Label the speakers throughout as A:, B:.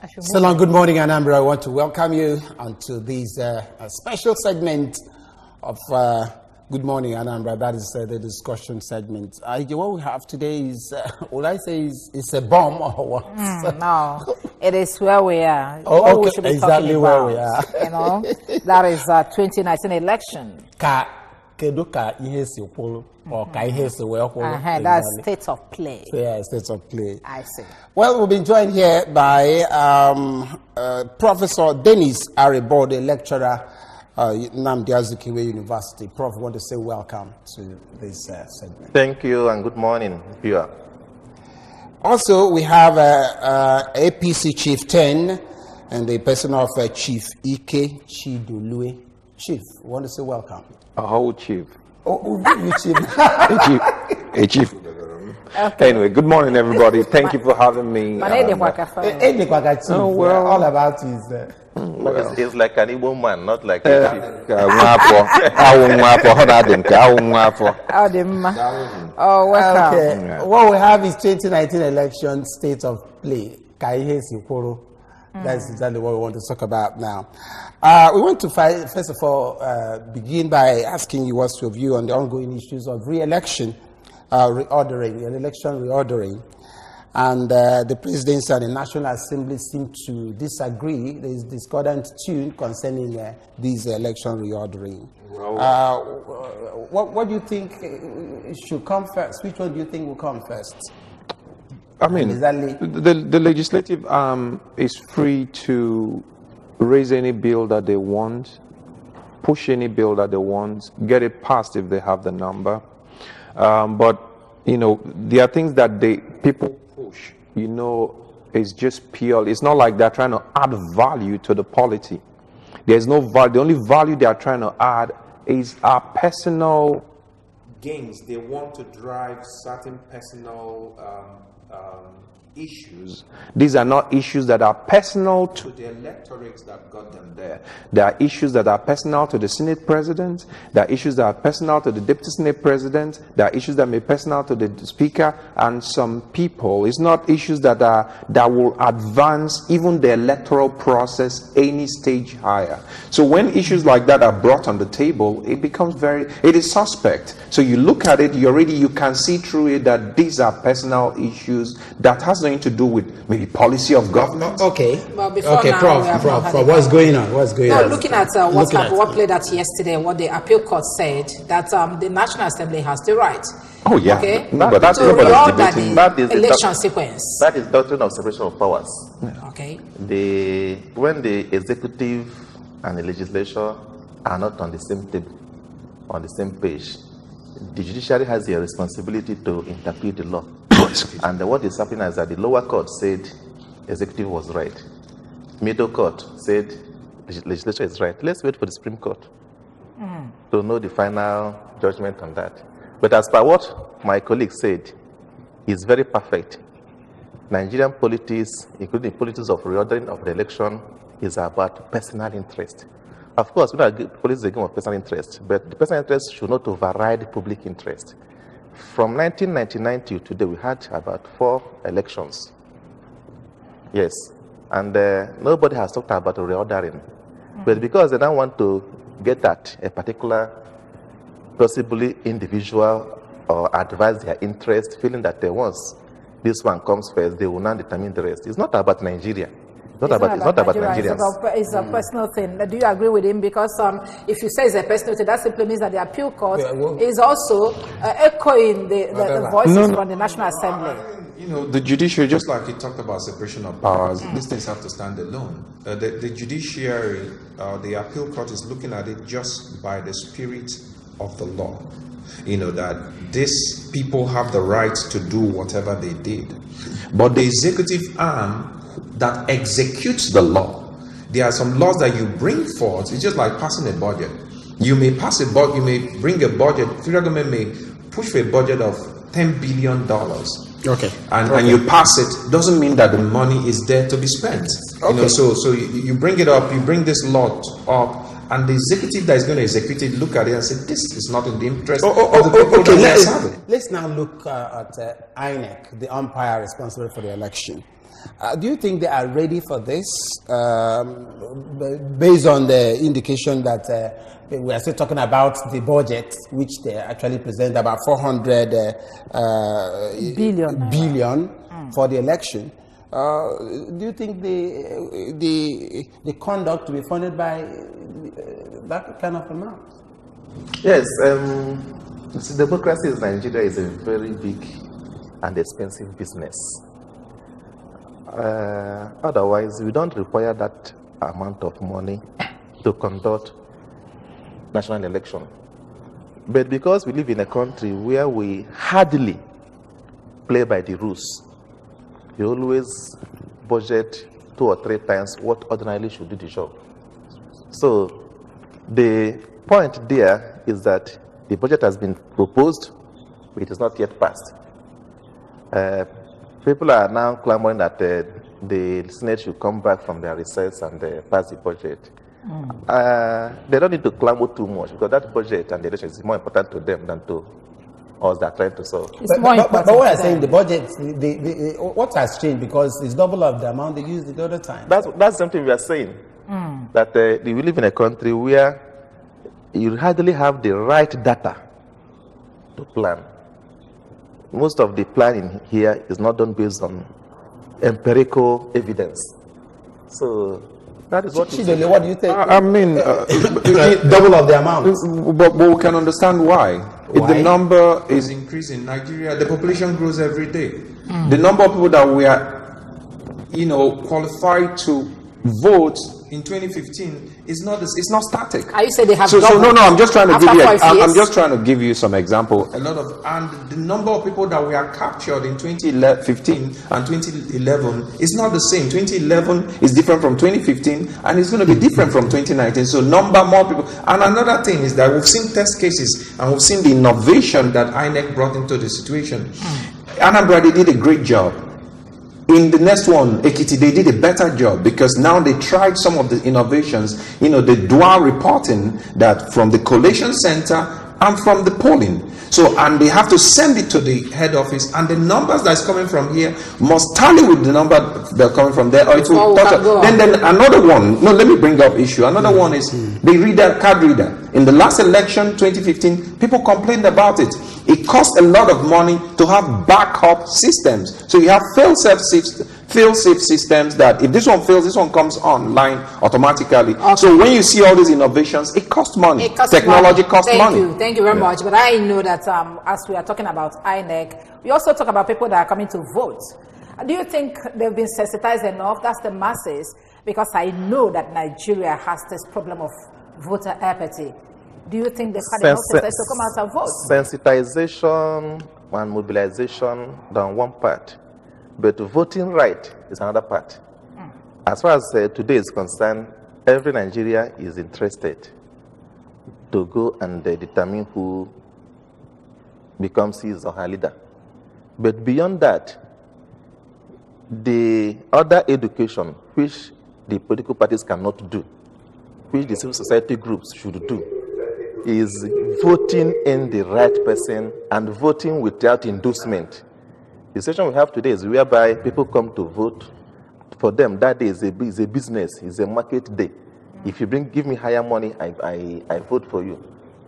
A: Salon, good morning, Anambra. I want to welcome you onto this special segment of Good Morning, Anambra. That is the discussion segment. What we have today is, will I say, is a bomb or what?
B: No, it is where we are.
A: Oh,
B: what
A: okay,
B: we should be
A: exactly
B: talking
A: where
B: about,
A: we are.
B: You know, that is 2019 election. That's state of play.
A: Yeah, state of play.
B: I see.
A: Well, we'll be joined here by Professor Dennis Aribode, lecturer Nnamdi Azikiwe University. Prof, I want to say welcome to this segment.
C: Thank you and good morning, viewer.
A: Also, we have APC Chief 10 and the person of Chief Ike Chidolue. Chief, I want to say welcome.
C: How Chief?
A: Oh, you Chief.
C: A Chief. Okay. Anyway, good morning, everybody. Thank you for having me.
A: Oh, well, all about his.
C: Well, it's like an Igbo man, not like a chief.
B: Oh, welcome.
A: Okay. What we have is 2019 election state of play. That's exactly what we want to talk about now. We want to first of all begin by asking you what's your view on the ongoing issues of re-election election reordering. And the presidency and the National Assembly seem to disagree. There is discordant tune concerning this election reordering. What do you think should come first? Which one do you think will come first?
D: I mean, the legislative arm is free to raise any bill that they want, push any bill that they want, get it passed if they have the number. But, you know, there are things that people push, you know, it's just pure. It's not like they're trying to add value to the polity. There's no value. The only value they are trying to add is our personal gains. They want to drive certain personal issues. These are not issues that are personal to the electorates that got them there. There are issues that are personal to the Senate President. There are issues that are personal to the Deputy Senate President. There are issues that may be personal to the Speaker and some people. It's not issues that will advance even the electoral process any stage higher. So when issues like that are brought on the table, it becomes it is suspect. So you look at it, you can see through it that these are personal issues that has nothing to do with maybe policy of government.
A: Okay.
B: Well, before
A: okay,
B: now,
A: Prof, what's going on?
B: Looking at what played out yesterday, what the appeal court said, that the National Assembly has the right.
C: Oh, yeah.
B: Okay.
C: But that's
B: to reorder the election sequence.
C: That is doctrine of separation of powers.
B: Yeah. Okay.
C: When the executive and the legislature are not on the same table, on the same page, the judiciary has the responsibility to interpret the law. And what is happening is that the lower court said executive was right. Middle court said legislature is right. Let's wait for the Supreme Court to know the final judgment on that. But as per what my colleague said, is very perfect. Nigerian politics, including the politics of reordering of the election, is about personal interest. Of course, politics is a game of personal interest, but the personal interest should not override the public interest. From 1999 to today, we had about 4 elections. Yes. And nobody has talked about reordering. But because they don't want to get at a particular, possibly individual, or advise their interest, feeling that once this one comes first, they will not determine the rest. It's not about Nigeria. It's not about Nigerians.
B: It's a personal thing. Do you agree with him? Because if you say it's a personal thing, that simply means that the appeal court is also echoing the voices from the National Assembly.
D: You know, the judiciary, just like you talked about separation of powers, these things have to stand alone. The judiciary, the appeal court is looking at it just by the spirit of the law. You know, that these people have the right to do whatever they did. But the executive arm that executes the law, there are some laws that you bring forth. It's just like passing a budget. You may pass a budget, you may bring a budget, the federal government may push for a budget of $10 billion.
A: Okay.
D: And you pass it, doesn't mean that the money is there to be spent. Okay. You know, so you bring it up, you bring this law up, and the executive that is going to execute it look at it and say, this is not in the interest of the people that are serving.
A: Let's now look at INEC, the umpire responsible for the election. Do you think they are ready for this, based on the indication that we are still talking about the budget, which they actually present about 400 billion for the election? Do you think the conduct will be funded by that kind of amount?
C: Yes. Democracy in Nigeria is a very big and expensive business. Otherwise, we don't require that amount of money to conduct national election. But because we live in a country where we hardly play by the rules, we always budget 2 or 3 times what ordinarily should do the job. So the point there is that the budget has been proposed, but it is not yet passed. People are now clamoring that the Senate should come back from their recess and pass the budget. They don't need to clamor too much, because that budget and the election is more important to them than to us that are trying to solve.
A: But what I'm saying, the budget, what has changed? Because it's double of the amount they used the other time.
C: That's something we are saying. That we live in a country where you hardly have the right data to plan. Most of the planning here is not done based on empirical evidence. So that is what
A: do you think?
D: I mean,
A: double of the amount.
D: But we can understand why. If the number is increasing in Nigeria, the population grows every day. The number of people that we are, qualified to vote in 2015 is not static.
B: You say they have
D: no, I'm just trying to give you. I'm just trying to give you some example.
E: And the number of people that we are captured in 2015 and 2011 is not the same. 2011 is different from 2015, and it's going to be different from 2019. So more people. And another thing is that we've seen test cases and we've seen the innovation that INEC brought into the situation. Anambra, they did a great job. In the next one, Ekiti, they did a better job, because now they tried some of the innovations, the dual reporting that from the collation center and from the polling. So, and they have to send it to the head office, and the numbers that's coming from here must tally with the number that are coming from there, or it will touch. Then another one, let me bring up issue. Another one is the card reader. In the last election, 2015, people complained about it. It costs a lot of money to have backup systems. So you have fail-safe systems that if this one fails, this one comes online automatically. Okay. So when you see all these innovations, it costs money. Technology costs money.
B: Thank you very much. But I know that as we are talking about INEC, we also talk about people that are coming to vote. Do you think they've been sensitized enough? That's the masses. Because I know that Nigeria has this problem of voter apathy. Do you think they've had enough sense to come out and vote?
C: Sensitization and mobilization on one part, but voting right is another part. As far as today is concerned, every Nigerian is interested to go and determine who becomes his or her leader. But beyond that, the other education which the political parties cannot do, which the civil society groups should do, is voting in the right person and voting without inducement. The situation we have today is whereby people come to vote. For them, that day is a business, it's a market day. If you give me higher money, I vote for you.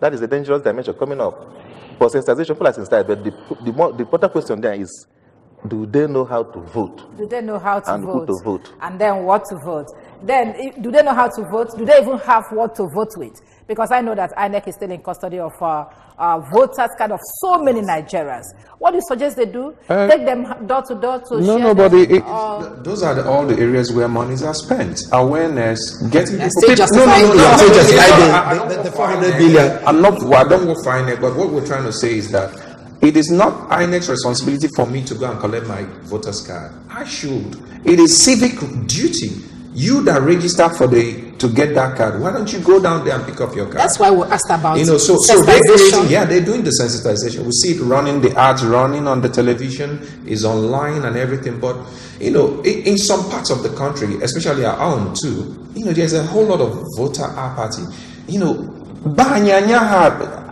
C: That is a dangerous dimension coming up. For sensitization, people are sensitized, but the important question there is, do they know how to vote?
B: Do they know how to
C: and
B: vote?
C: Who to vote?
B: And then what to vote? Then, do they know how to vote? Do they even have what to vote with? Because I know that INEC is still in custody of voters, kind of so many Nigerians. What do you suggest they do? Take them door to door to share
E: those are all the areas where monies are spent. Awareness, getting people...
A: The 400 billion.
E: I don't go for INEC, but what we're trying to say is that it is not INEC's responsibility for me to go and collect my voter's card. I should. It is civic duty. You that register to get that card, why don't you go down there and pick up your card?
B: That's why we asked about
E: so they're doing the sensitization. We see it running, the ads running on the television, is online and everything. But in some parts of the country, especially our own too, there's a whole lot of voter apathy.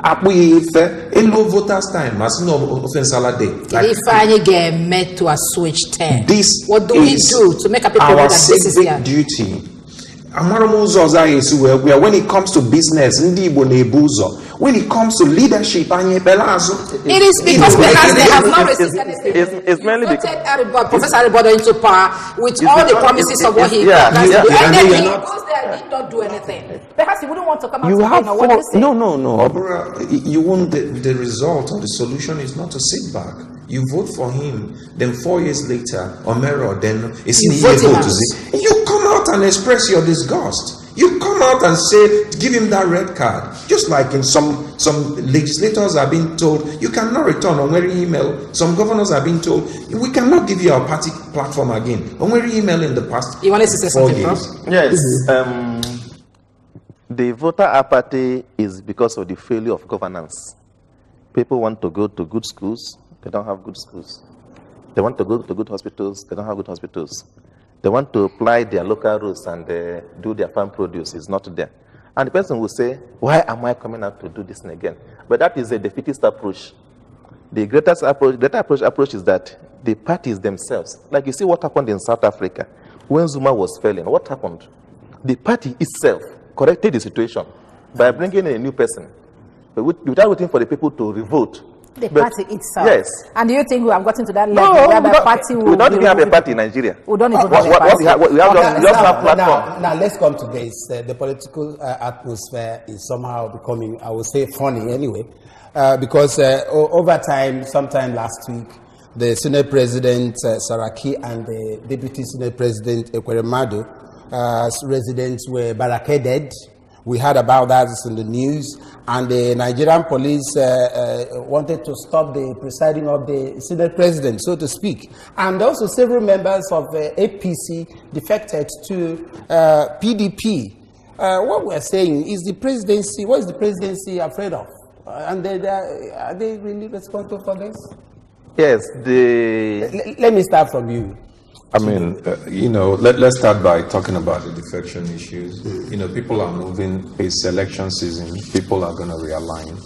E: Elo voters time, as no offense day.
B: If I get met to a switch 10,
E: This
B: what do we do to make a people know
E: our
B: that this is
E: civic
B: here?
E: duty. When it comes to business, when it comes to leadership,
B: It is because perhaps they have not received anything.
C: It's mainly because
B: Professor Aribodo into power with all the promises of what he
C: yeah,
B: does.
C: yeah,
B: And
A: yeah.
B: then he goes there and did not do anything. Perhaps he wouldn't want to come out
D: You
B: and
D: have
B: say, no, what is it?
E: No. You want the result or the solution is not to sit back. You vote for him, then 4 years later, Omero, then it's
B: You vote him out.
E: you come out and express your disgust. You come out and say, give him that red card. Just like in some legislators are being told, you cannot return on wearing email. Some governors are being told, we cannot give you our party platform again. On wearing email in the past
B: You want us to say
E: 4
B: something,
E: years.
B: Prof?
C: yes. The voter apathy is because of the failure of governance. People want to go to good schools, they don't have good schools. They want to go to good hospitals, they don't have good hospitals. They want to apply their local rules and do their farm produce, it's not there. And the person will say, why am I coming out to do this thing again? But that is a defeatist approach. The greatest approach is that the parties themselves, like you see what happened in South Africa, when Zuma was failing, what happened? The party itself corrected the situation by bringing in a new person, but without waiting for the people to revote.
B: The party itself.
C: Yes.
B: And do you think we have gotten to that level where the party will...
C: we don't even have a party in Nigeria.
B: We don't even
C: What
B: have a party.
C: we just have platform.
A: Now let's come to this. The political atmosphere is somehow becoming, I would say, funny anyway, because over time, sometime last week, the Senate President Saraki and the Deputy Senate President Ekweremadu residents were barricaded. We heard about that in the news, and the Nigerian police wanted to stop the presiding of the Senate President, so to speak. And also several members of APC defected to PDP. What we're saying is the presidency, what is the presidency afraid of? And are they really responsible for this?
C: Yes,
A: Let me start from you.
E: I mean, let's start by talking about the defection issues. People are moving. It's election season. People are going to realign.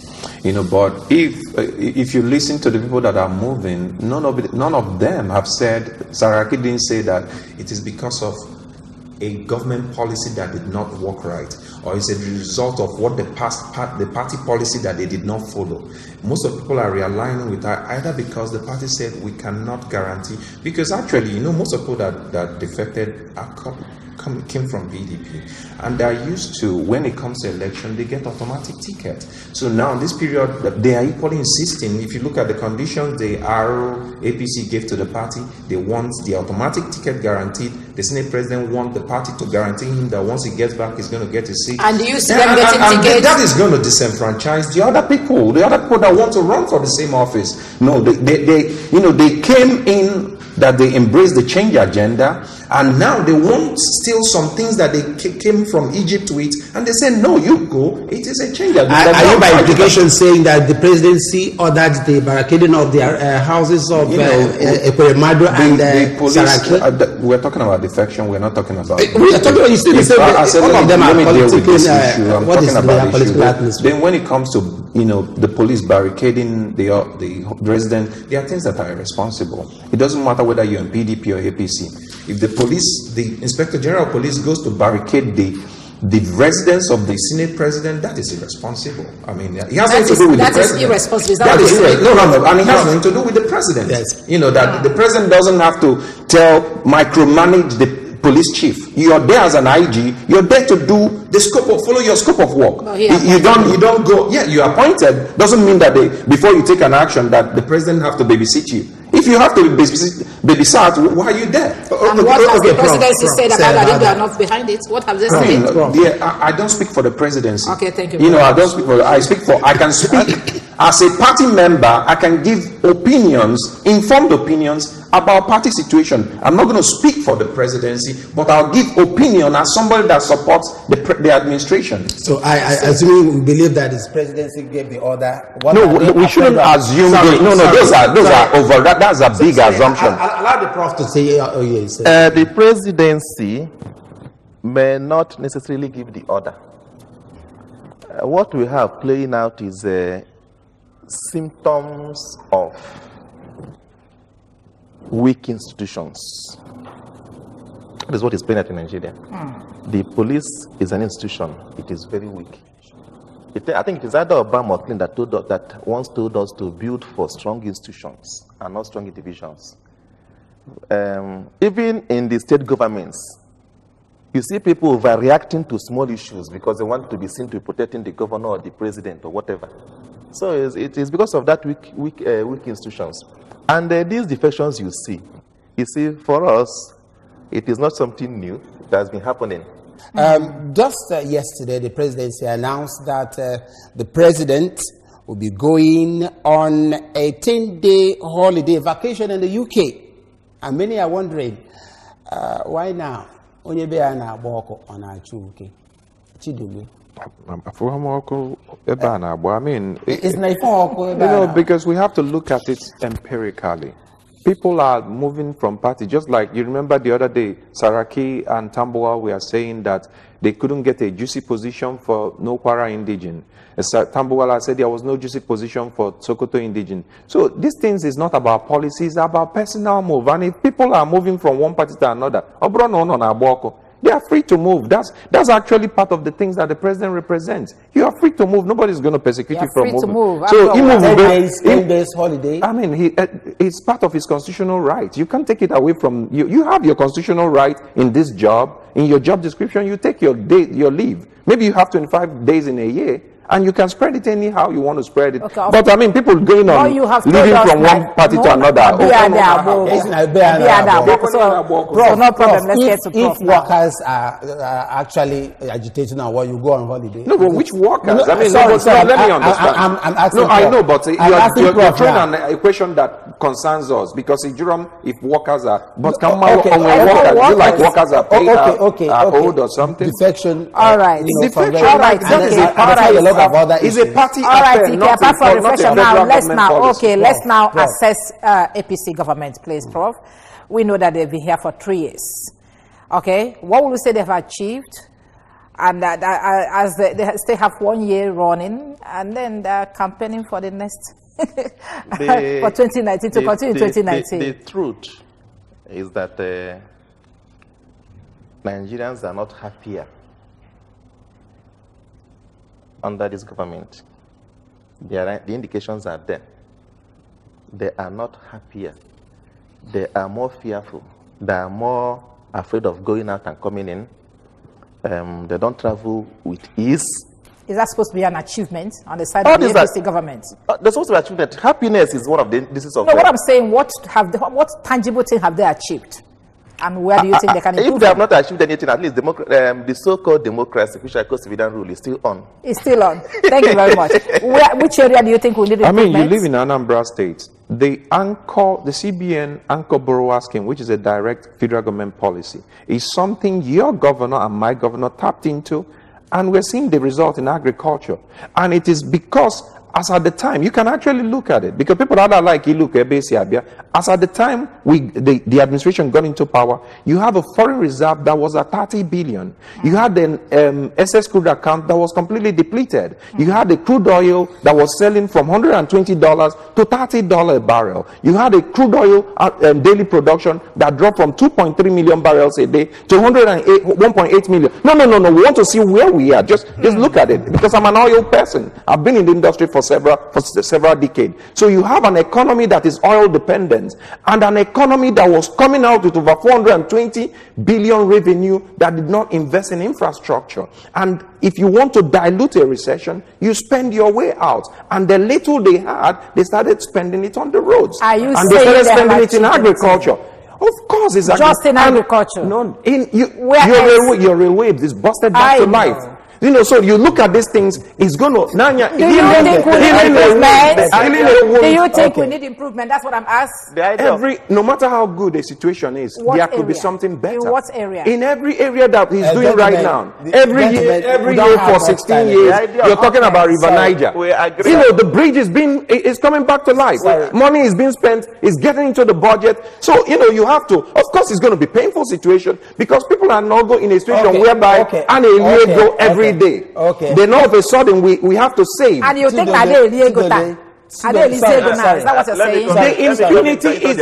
E: But if you listen to the people that are moving, none of them have said. Saraki didn't say that it is because of a government policy that did not work right, or is a result of what the party policy that they did not follow. Most of people are realigning with that either because the party said we cannot guarantee, because actually, most of people that defected came from PDP, and they are used to, when it comes to election, they get automatic ticket. So now in this period, they are equally insisting. If you look at the conditions the APC gave to the party, they want the automatic ticket guaranteed. The Senate President wants the party to guarantee him that once he gets back, he's going to get his seat.
B: And you see them getting tickets?
E: That is going to disenfranchise the other people that want to run for the same office. No, they came in that they embraced the change agenda, and now they want still some things that they came from Egypt with, and they say, no, you go, it is a change agenda.
A: Are you by implication saying that the presidency ordered the barricading of the houses of Ekweremadu and Saraki?
E: We're talking about defection, we're not talking about...
A: We are talking about, you still all of them are political, what is the political atmosphere?
E: Then when it comes to, the police barricading the resident, there are things that are irresponsible. It doesn't matter whether you're in PDP or APC. If the Inspector General of Police goes to barricade the residence of the Senate President, that is irresponsible. I mean, it has nothing to do with the president.
B: That is irresponsible.
E: That is no, and it has nothing to do with the president.
A: Yes.
E: That the president doesn't have to micromanage the police chief. You are there as an IG. You're there to do follow your scope of work. You don't go. Yeah, you are appointed. Doesn't mean that before you take an action that the president have to babysit you. If you have to babysat, why are you there?
B: And what has the presidency said about that if they are not behind it? What have they said?
E: I don't speak for the presidency.
B: Okay, thank you.
E: I can speak as a party member. I can give informed opinions about party situation. I'm not going to speak for the presidency, but I'll give opinion as somebody that supports the administration.
A: So I assume we believe that his presidency gave the order.
D: We shouldn't assume. Those are over. That's a big assumption.
A: Allow the prof to say, yes.
C: The presidency may not necessarily give the order. What we have playing out is symptoms of weak institutions. That is what is playing out in Nigeria. The police is an institution. It is very weak. I think it is either Obama or Clinton that once told us to build for strong institutions and not strong individuals. Even in the state governments, you see people overreacting to small issues because they want to be seen to be protecting the governor or the president or whatever. So it is because of that weak institutions. And these defections you see, for us, it is not something new that has been happening.
A: Just yesterday, the presidency announced that the president will be going on a 10-day holiday vacation in the UK. And many are wondering, why now? Onye be ana boko ona chuke. Chidulu.
D: I mean, because we have to look at it empirically. People are moving from party, just like you remember the other day, Saraki and Tambuwal were saying that they couldn't get a juicy position for Nokwara indigene. Tambuwal said there was no juicy position for Sokoto indigene. So these things is not about policies, it's about personal move. And if people are moving from one party to another, they are free to move. That's actually part of the things that the president represents. You are free to move. Nobody's going to persecute you from moving.
A: So he moves 10 days holiday.
D: I mean, it's part of his constitutional right. You can't take it away from you. You have your constitutional right in this job. In your job description, you take your leave. Maybe you have 25 days in a year. And you can spread it anyhow you want to spread it. Okay, but I mean, people going on living from one party to another.
B: So no problem. Let's get to
A: Prof. If workers are actually agitating on what you go on holiday.
D: No, but which workers? I mean, let me understand.
A: I'm asking.
D: No, I know, but you're throwing an equation that concerns us because in Durham, if workers are, but do you like workers are paid old or something?
A: Defection.
B: All right.
D: Defection.
B: All right. Okay.
D: Is a party
B: all right,
D: affair,
B: apart from reflection now, let's now assess APC government, please, Prof. We know that they've been here for 3 years. Okay, what will you say they've achieved? And as they still have 1 year running, and then they're campaigning for the next for 2019 to continue 2019.
C: The truth is that Nigerians are not happier under this government. The indications are there. They are not happier. They are more fearful. They are more afraid of going out and coming in. They don't travel with ease.
B: Is that supposed to be an achievement on the side of the APC government?
C: There's supposed to be an achievement. Happiness is one of the indices of.
B: No, what I'm saying, what tangible thing have they achieved? And where do you think they can improve?
C: If they have not achieved anything, at least the so-called democracy, which I call civilian rule, is still on.
B: It's still on. Thank you very much. Which area do you think we need improvement?
D: I mean, you live in Anambra State. The CBN Anchor Borrower Scheme, which is a direct federal government policy, is something your governor and my governor tapped into, and we're seeing the result in agriculture. And it is because as at the time, you can actually look at it, because people that are like, look, as at the time the administration got into power, you have a foreign reserve that was at 30 billion. You had an SS crude account that was completely depleted. You had the crude oil that was selling from $120 to $30 a barrel. You had a crude oil daily production that dropped from 2.3 million barrels a day to 1.8 million. No. We want to see where we are. Just look at it, because I'm an oil person. I've been in the industry for several decades. So you have an economy that is oil dependent, and an economy that was coming out with over 420 billion revenue that did not invest in infrastructure. And if you want to dilute a recession, you spend your way out. And the little they had, they started spending it on the roads.
B: Are you
D: and
B: saying
D: they started spending it in agriculture. Of course, it's
B: just in agriculture.
D: No, your railway is busted back to life. You know, so you look at these things, it's going to...
B: Do you think we need improvement? That's what I'm asking.
D: No matter how good a situation is, there could be something better.
B: In what area?
D: In every area that he's doing right now. Every year for 16 years, you're talking about River Niger. You know, the bridge is coming back to life. Money is being spent, is getting into the budget. So, you know, you have to... Of course, it's going to be a painful situation, because people are not going in a situation whereby go every every day.
A: Okay.
D: Then all of a sudden we have to save.
B: And you think Ade Eliego now? Ade Eliego now? Is that what you're saying?
D: The impunity is...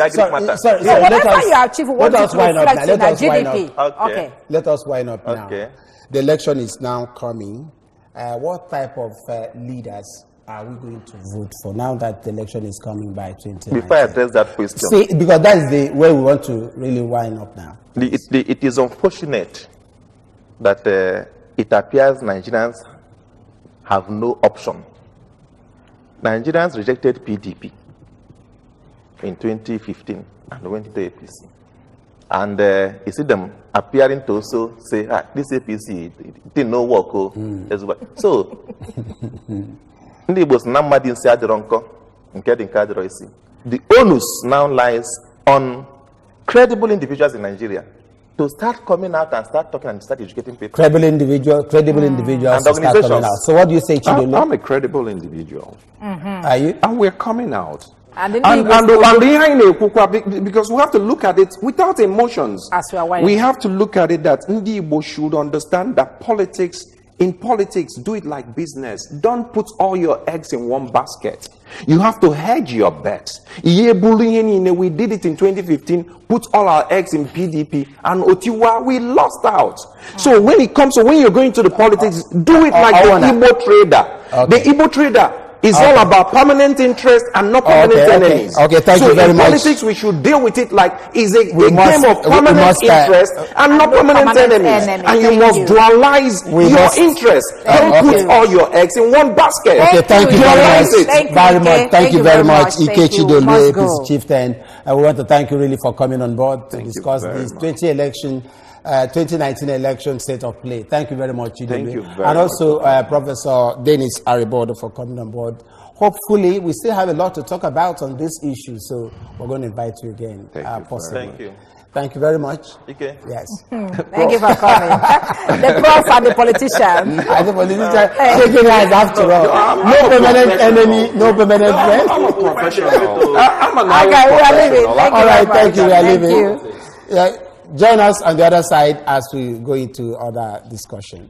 A: Sorry.
B: So whatever you achieve, what
A: let us
B: it
A: wind up
B: reflects
A: now.
B: in
A: Let us
B: our
A: wind
B: GDP.
A: up.
B: Okay.
A: Let us wind up now.
C: Okay.
A: The election is now coming. What type of leaders are we going to vote for now that the election is coming by 2019?
C: Before I address that question,
A: See, because that is the way we want to really wind up now.
C: it is unfortunate that it appears Nigerians have no option. Nigerians rejected PDP in 2015 and went to APC. And you see them appearing to also say, this APC, it didn't know work. So, the onus now lies on credible individuals in Nigeria to start coming out and start talking and start educating people.
A: Credible individuals
C: And
A: to start coming
C: organizations.
A: out. So what do you say, Chidolo?
D: I'm a credible individual.
A: Are you?
D: And we're coming out.
B: And
D: because we have to look at it without emotions.
B: As we are winding.
D: We have to look at it that Ndi Igbo should understand that in politics, do it like business. Don't put all your eggs in one basket. You have to hedge your bets. We did it in 2015, put all our eggs in PDP, and Otiwa, we lost out. So when you're going to the politics, do it like the Igbo trader.
A: Okay.
D: The Igbo trader is all about permanent interest and not permanent enemies.
A: Okay, thank you very much.
D: So in politics, we should deal with it like it's a
A: We must-
D: game of permanent
A: we must,
D: interest and not permanent enemies. And you must dualize your interest. Don't put all your eggs in one basket.
A: Okay, thank you very much. Thank you very much, Ike
B: Thank you.
A: Chidolo,
B: Must go.
A: APC chieftain. We want to thank you really for coming on board to
D: Thank you
A: discuss
D: very
A: this
D: much.
A: 2019 election state of play. Thank you very much, Chidolo.
D: Thank you very
A: and
D: much.
A: also Professor Dennis Aribodo for coming on board. Hopefully, we still have a lot to talk about on this issue, so we're going to invite you again.
D: Thank you
A: possibly.
C: Thank you.
A: Thank you very much.
C: Okay.
A: Yes.
B: Thank you for coming. The prof and the politician.
A: As a politician, taking hands after all. No permanent enemy, no permanent friend.
D: I'm a professional. I'm an
B: Okay, we are leaving. Thank you
A: All right,
B: very
A: thank you.
B: much.
A: We are
B: Thank
A: leaving.
B: you.
A: Yeah, join us on the other side as we go into other discussion.